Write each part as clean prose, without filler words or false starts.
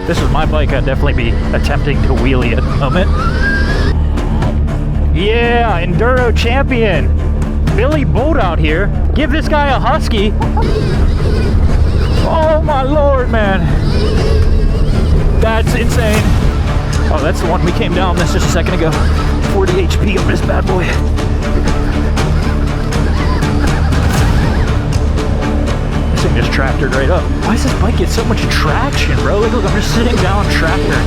this was my bike, I'd definitely be attempting to wheelie at the moment. Yeah, Enduro champion. Billy Bolt out here. Give this guy a husky. Oh my lord, man. That's insane. Oh, that's the one we came down this just a second ago. 40 HP on this bad boy. This thing just tractored right up. Why does this bike get so much traction, bro? Like, look, I'm just sitting down tractor.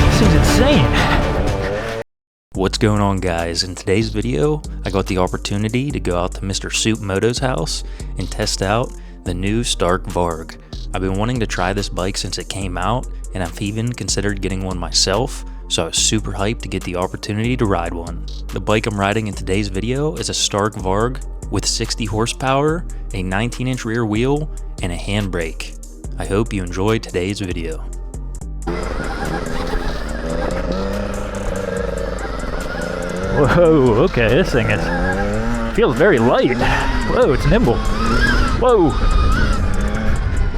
This thing's insane. What's going on, guys? In today's video, I got the opportunity to go out to Mr. Soup Moto's house and test out the new Stark Varg. I've been wanting to try this bike since it came out, and I've even considered getting one myself, so I was super hyped to get the opportunity to ride one. The bike I'm riding in today's video is a Stark Varg with 60 horsepower, a 19-inch rear wheel, and a handbrake. I hope you enjoy today's video. Whoa, okay, this thing feels very light. Whoa, it's nimble. Whoa.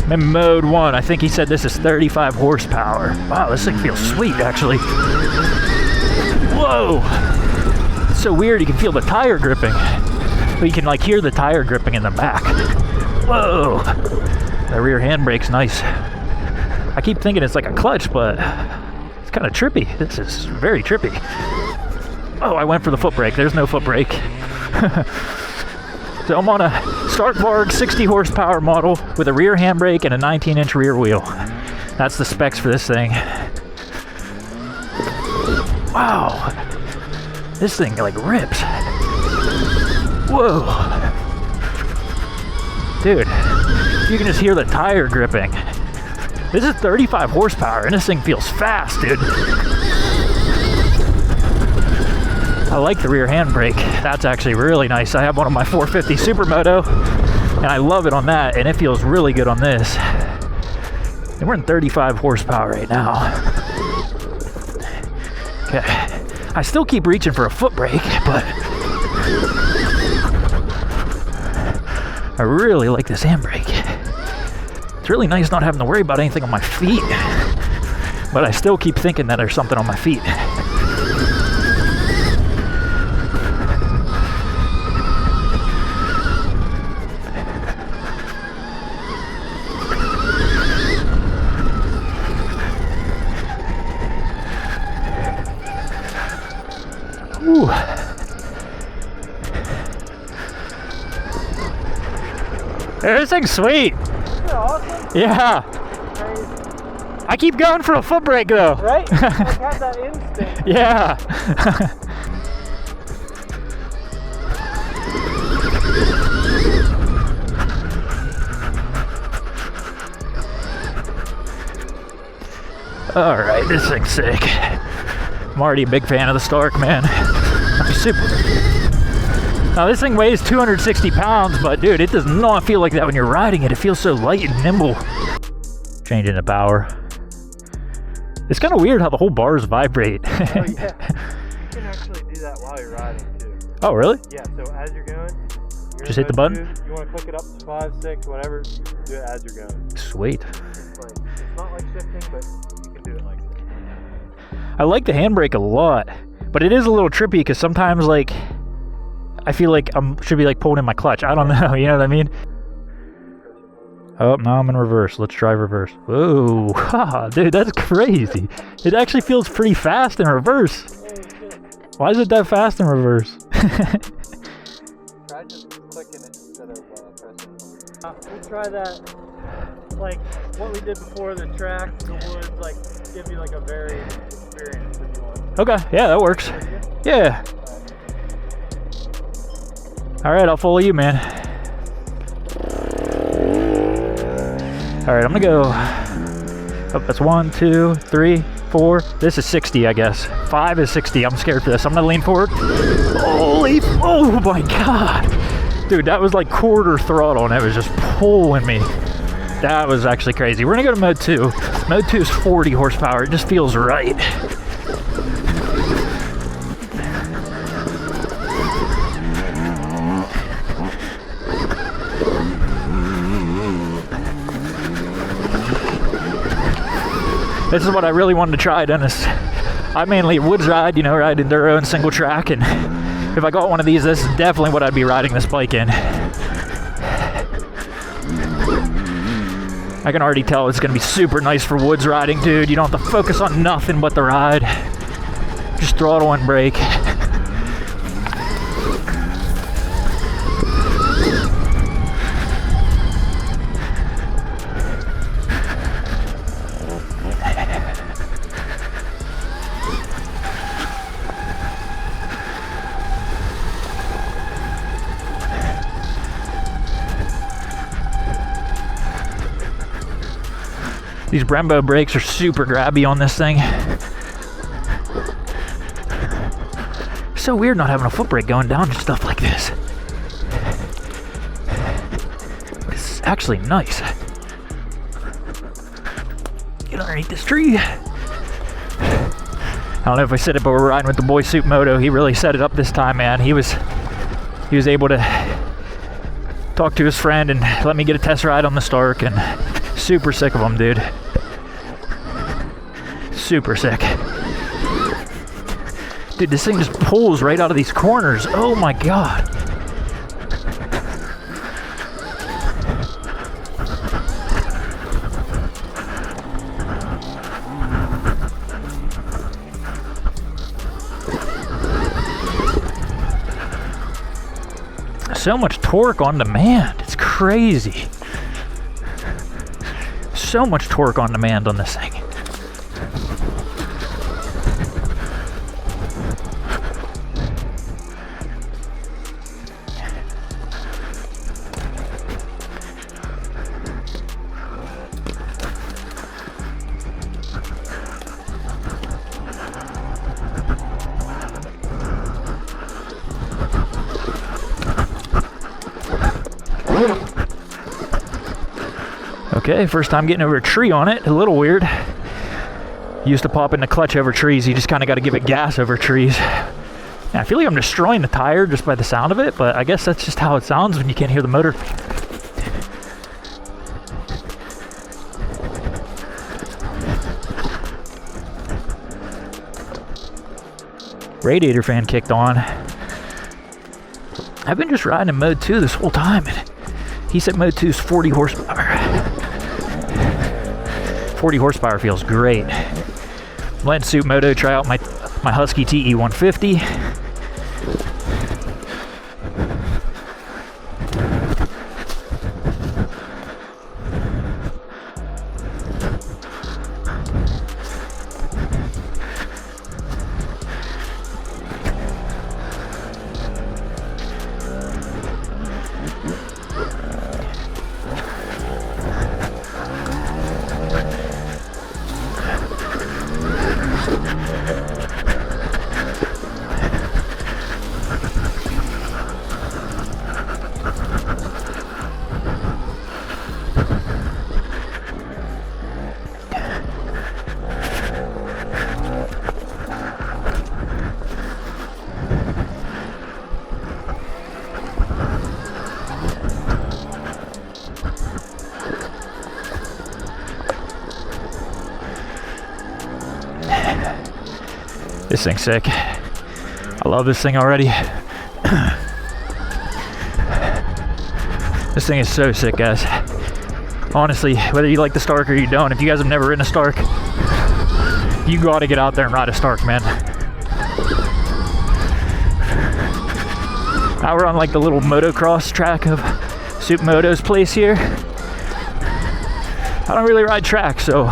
I'm in mode 1. I think he said this is 35 horsepower. Wow, this thing feels sweet, actually. Whoa. It's so weird, you can feel the tire gripping. But you can like hear the tire gripping in the back. Whoa. The rear handbrake's nice. I keep thinking it's like a clutch, but it's kind of trippy. This is very trippy. Oh, I went for the foot brake. There's no foot brake. So I'm on a Stark Varg 60 horsepower model with a rear handbrake and a 19-inch rear wheel. That's the specs for this thing. Wow. This thing like rips. Whoa. Dude, you can just hear the tire gripping. This is 35 horsepower and this thing feels fast, dude. I like the rear handbrake. That's actually really nice. I have one on my 450 Supermoto, and I love it on that, and it feels really good on this. And we're in 35 horsepower right now. Okay. I still keep reaching for a foot brake, but I really like this handbrake. It's really nice not having to worry about anything on my feet, but I still keep thinking that there's something on my feet. Ooh. Hey, this thing's sweet. Awesome. Yeah. Crazy. I keep going for a foot brake though. Right? Like had that instinct. Yeah. All right, this thing's sick. I'm already a big fan of the Stark, man. I'm super. Now this thing weighs 260 pounds, but dude, it does not feel like that when you're riding it. It feels so light and nimble. Changing the power. It's kind of weird how the whole bars vibrate. Oh yeah. You can actually do that while you're riding too. Oh really? Yeah, so as you're going, just hit the button? You want to click it up to 5, 6, whatever, do it as you're going. Sweet. It's not like shifting, but you can do it like that. I like the handbrake a lot, but it is a little trippy because sometimes like I feel like should be like pulling in my clutch. I don't know, you know what I mean? Oh, now I'm in reverse. Let's try reverse. Whoa, dude, that's crazy. It actually feels pretty fast in reverse. Why is it that fast in reverse? Try just clicking it instead of pressing. We'll try that, like what we did before, the track, the woods, like give you like a varied experience if you want. Okay, yeah, that works. Yeah. All right, I'll follow you, man. All right, I'm gonna go. Oh, that's 1, 2, 3, 4. This is 60, I guess. 5 is 60. I'm scared for this. I'm gonna lean forward. Holy! Oh my God, dude, that was like quarter throttle, and it was just pulling me. That was actually crazy. We're gonna go to mode 2. Mode 2 is 40 horsepower. It just feels right. This is what I really wanted to try, Dennis. I mainly woods ride, you know, ride enduro and single track, and if I got one of these, this is definitely what I'd be riding this bike in. I can already tell it's gonna be super nice for woods riding, dude. You don't have to focus on nothing but the ride. Just throttle and brake. These Brembo brakes are super grabby on this thing. So weird not having a foot brake going down and stuff like this. This is actually nice. Get underneath this tree. I don't know if I said it, but we're riding with the boy Soup Moto. He really set it up this time, man. He was able to talk to his friend and let me get a test ride on the Stark, and super sick of him, dude. Super sick. Dude, this thing just pulls right out of these corners. Oh my god. So much torque on demand. It's crazy. So much torque on demand on this thing. Okay, first time getting over a tree on it. A little weird. Used to pop in the clutch over trees. You just kind of got to give it gas over trees. And I feel like I'm destroying the tire just by the sound of it, but I guess that's just how it sounds when you can't hear the motor. Radiator fan kicked on. I've been just riding in mode 2 this whole time, and he said mode 2 is 40 horsepower. 40 horsepower feels great. Letting Soup Moto try out my Husky TE 150. This thing's sick. I love this thing already. This thing is so sick, guys. Honestly, whether you like the Stark or you don't, if you guys have never ridden a Stark, you gotta get out there and ride a Stark, man. Now we're on like the little motocross track of Soup Moto's place here. I don't really ride track, so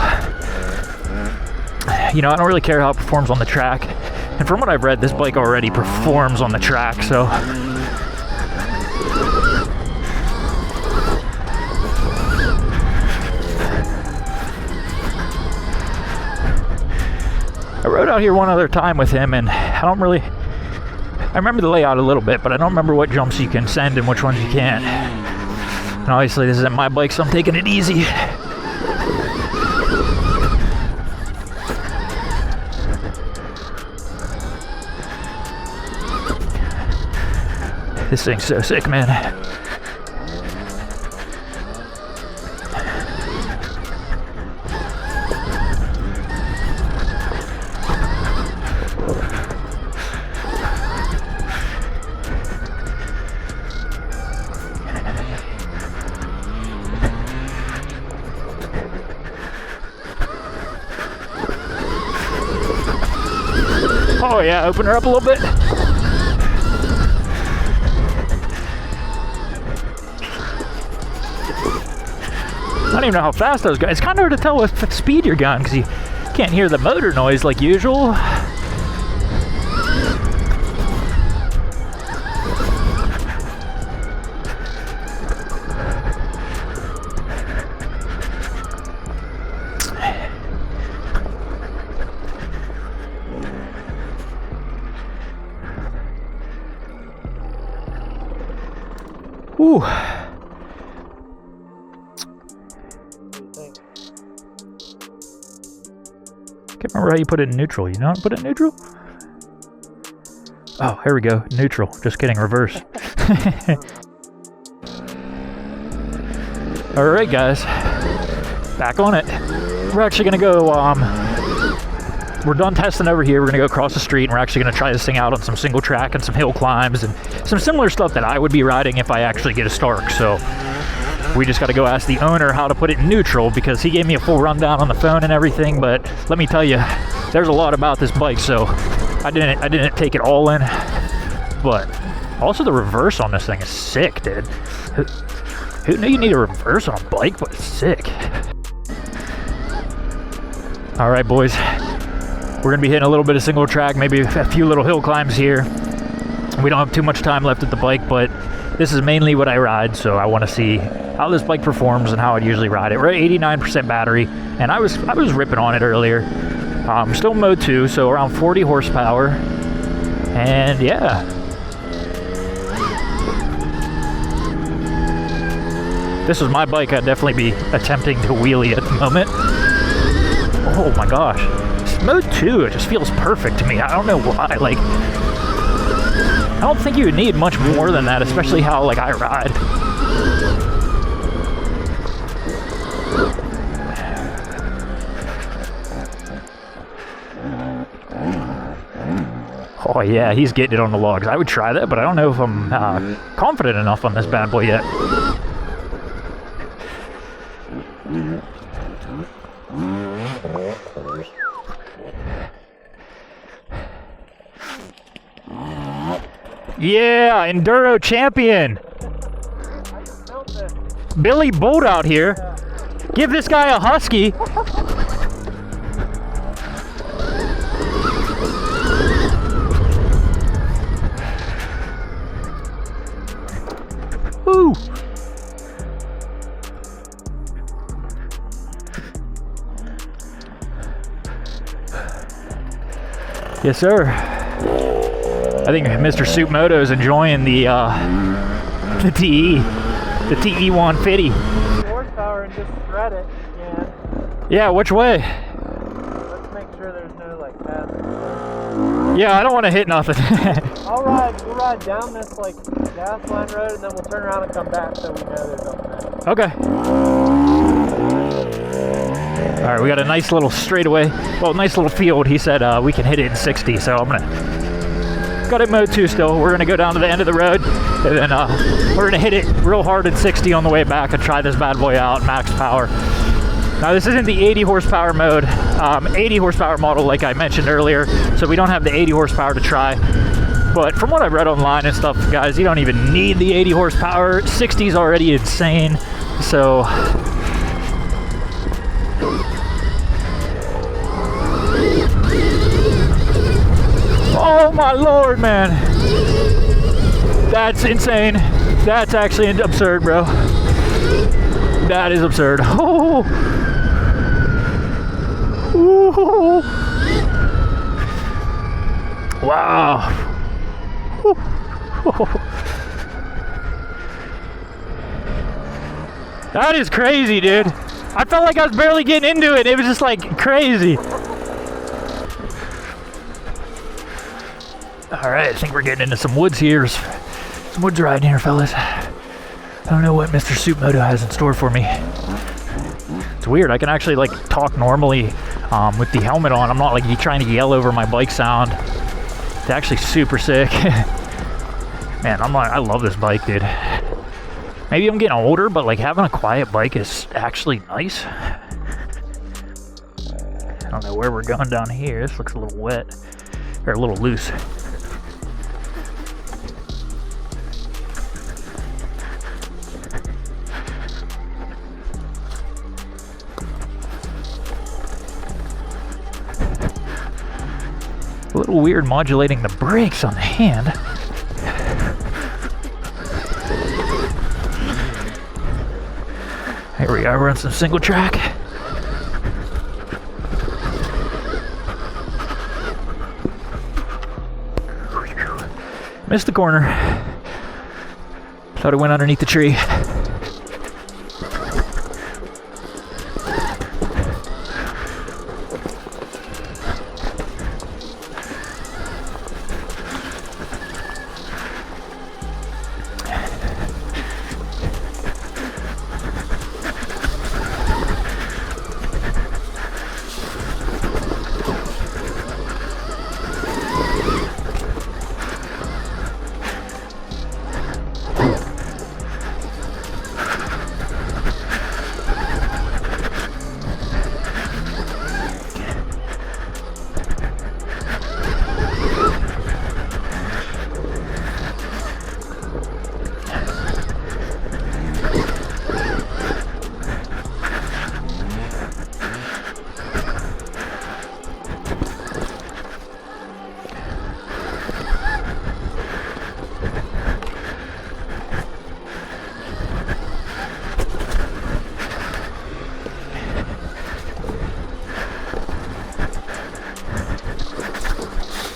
you know, I don't really care how it performs on the track. And from what I've read, this bike already performs on the track, so. I rode out here one other time with him, and I remember the layout a little bit, but I don't remember what jumps you can send and which ones you can't. And obviously this isn't my bike, so I'm taking it easy. This thing's so sick, man. Oh yeah, open her up a little bit. I don't even know how fast those go. It's kind of hard to tell what speed you're going because you can't hear the motor noise like usual. Ooh. Can't remember how you put it in neutral. You know how to put it in neutral? Oh, here we go. Neutral. Just kidding. Reverse. All right, guys. Back on it. We're actually going to go, we're done testing over here. We're going to go across the street, and we're actually going to try this thing out on some single track and some hill climbs and some similar stuff that I would be riding if I actually get a Stark. So we just got to go ask the owner how to put it in neutral because he gave me a full rundown on the phone and everything. But let me tell you, there's a lot about this bike, so I didn't take it all in. But also the reverse on this thing is sick, dude. Who knew you need a reverse on a bike? But it's sick. All right, boys. We're going to be hitting a little bit of single track, maybe a few little hill climbs here. We don't have too much time left at the bike, but this is mainly what I ride, so I want to see how this bike performs and how I'd usually ride it. We're at 89% battery, and I was ripping on it earlier. Still mode 2, so around 40 horsepower. And yeah. This is my bike. I'd definitely be attempting to wheelie at the moment. Oh my gosh. Mode 2, it just feels perfect to me. I don't know why. Like, I don't think you would need much more than that, especially how like I ride. Oh yeah, he's getting it on the logs. I would try that, but I don't know if I'm confident enough on this bad boy yet. Yeah, Enduro champion. Billy Bolt out here. Give this guy a husky. Woo. Yes, sir. I think Mr. Soup Moto is enjoying the TE, the TE 150. Horsepower and just thread it again. Yeah, which way? Let's make sure there's no like path. Yeah, I don't want to hit nothing. We'll ride down this like gas line road, and then we'll turn around and come back so we know there's nothing there. Okay. All right, we got a nice little straightaway. Well, nice little field. He said we can hit it in 60, so I'm gonna. Got it mode 2 still. We're gonna go down to the end of the road, and then we're gonna hit it real hard at 60 on the way back and try this bad boy out, max power. Now this isn't the 80 horsepower mode, 80 horsepower model like I mentioned earlier, so we don't have the 80 horsepower to try. But from what I've read online and stuff, guys, you don't even need the 80 horsepower. 60 is already insane, so. Oh my lord, man. That's insane. That's actually absurd, bro. That is absurd. Oh. Ooh. Wow. That is crazy, dude. I felt like I was barely getting into it. It was just like crazy. All right, I think we're getting into some woods here. Some woods riding here, fellas. I don't know what Mr. Soup Moto has in store for me. It's weird. I can actually like talk normally with the helmet on. I'm not like trying to yell over my bike sound. It's actually super sick. Man, I love this bike, dude. Maybe I'm getting older, but like having a quiet bike is actually nice. I don't know where we're going down here. This looks a little wet. Or a little loose. A little weird modulating the brakes on the hand. Here we are, run some single track. Missed the corner. Thought it went underneath the tree.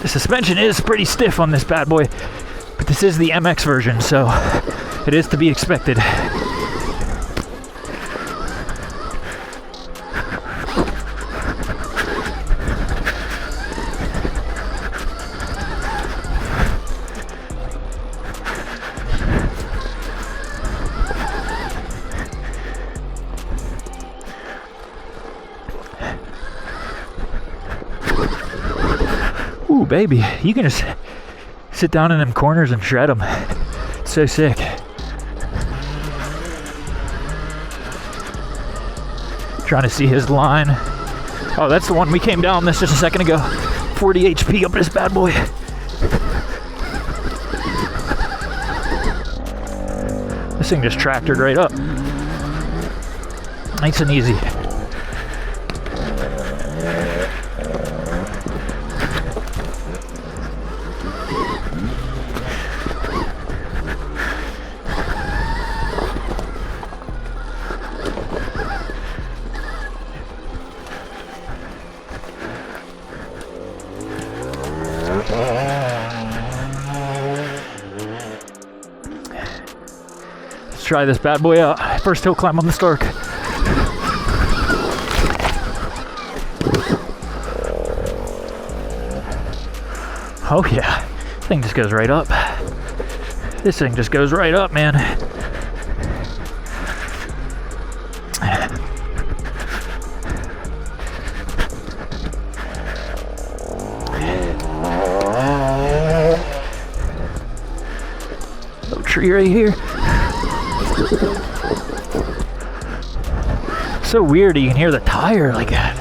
The suspension is pretty stiff on this bad boy, but this is the MX version, so it is to be expected. Ooh, baby, you can just sit down in them corners and shred them. It's so sick. Trying to see his line. Oh, that's the one we came down this just a second ago. 40 HP up this bad boy. This thing just tractored right up. Nice and easy. Let's try this bad boy out. First hill climb on the Stark. Oh yeah, thing just goes right up. This thing just goes right up, man. Little tree right here. So weird you can hear the tire like that.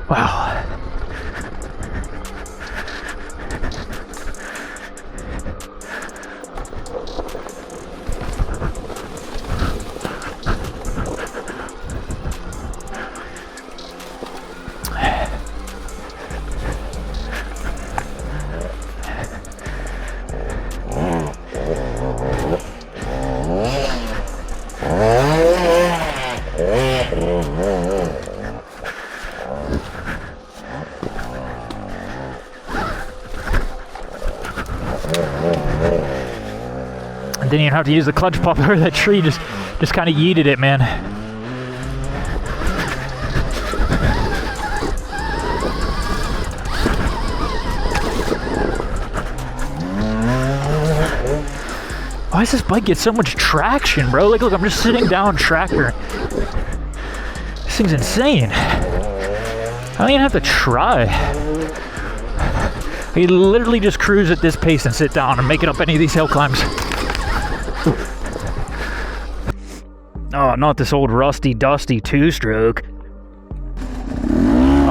Wow. And didn't even have to use the clutch pop over that tree, just kind of yeeted it, man. Why does this bike get so much traction, bro? Like, look, I'm just sitting down tractor. This thing's insane. I don't even have to try. I can literally just cruise at this pace and sit down and make it up any of these hill climbs. Oh, not this old rusty, dusty two-stroke.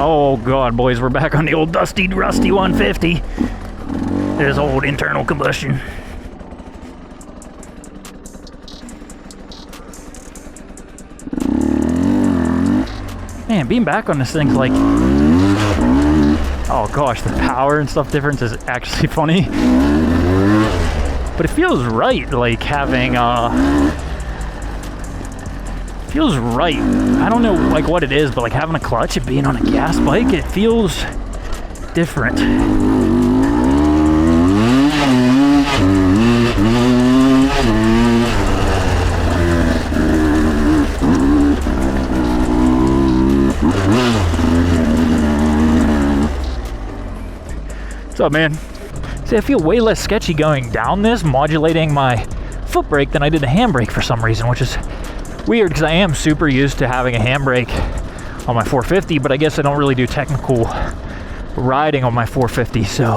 Oh god, boys, we're back on the old dusty, rusty 150. There's old internal combustion. Man, being back on this thing's like... Oh gosh, the power and stuff difference is actually funny. But it feels right, like having feels right. I don't know like what it is, but like having a clutch and being on a gas bike, it feels different. What's up, man? See, I feel way less sketchy going down this, modulating my foot brake than I did the handbrake for some reason, which is weird because I am super used to having a handbrake on my 450, but I guess I don't really do technical riding on my 450, so